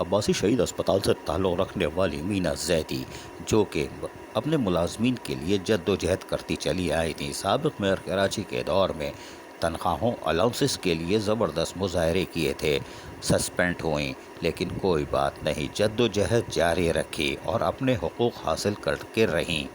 عباسی شہید اسپتال سے تعلق رکھنے والی مینا زیدی، جو کہ اپنے ملازمین کے لیے جد و جہد کرتی چلی آئی تھیں، سابق میئر کراچی کے دور میں تنخواہوں الاؤنسز کے لیے زبردست مظاہرے کیے تھے، سسپینڈ ہوئیں، لیکن کوئی بات نہیں، جد و جہد جاری رکھی اور اپنے حقوق حاصل کر کے رہیں۔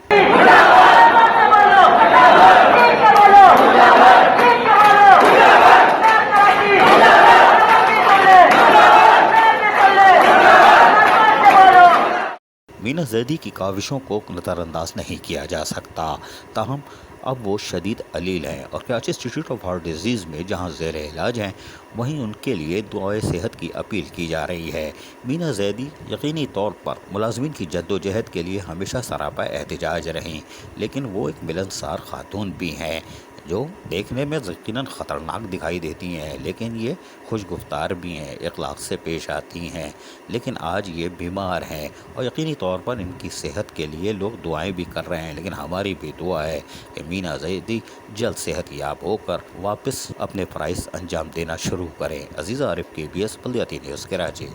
مینا زیدی کی کاوشوں کو نظر انداز نہیں کیا جا سکتا، تاہم اب وہ شدید علیل ہیں اور Karachi institute of heart disease میں جہاں زیر علاج ہیں، وہیں ان کے لیے دعائے صحت کی اپیل کی جا رہی ہے۔ مینا زیدی یقینی طور پر ملازمین کی جد و جہد کے لیے ہمیشہ سراپا احتجاج رہیں، لیکن وہ ایک ملنسار خاتون بھی ہیں جو دیکھنے میں یقیناً خطرناک دکھائی دیتی ہیں، لیکن یہ خوش گفتار بھی ہیں، اخلاق سے پیش آتی ہیں، لیکن آج یہ بیمار ہیں اور یقینی طور پر ان کی صحت کے لیے لوگ دعائیں بھی کر رہے ہیں، لیکن ہماری بھی دعا ہے کہ مینا زیدی جلد صحت یاب ہو کر واپس اپنے فرائض انجام دینا شروع کریں۔ عزیز عارف KBS بلدیاتی نیوز کراچی۔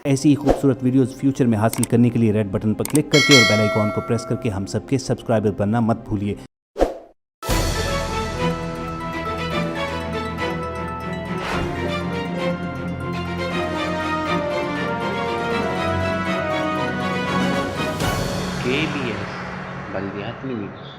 ایسی ہی خوبصورت ویڈیوز فیوچر میں حاصل کرنے کے لیے ریڈ بٹن پر کلک کر کے اور بیل آئیکن کو پریس کر کے ہم سب کے سبسکرائبر بننا مت بھولیے۔ KBS بلدیاتی نیوز۔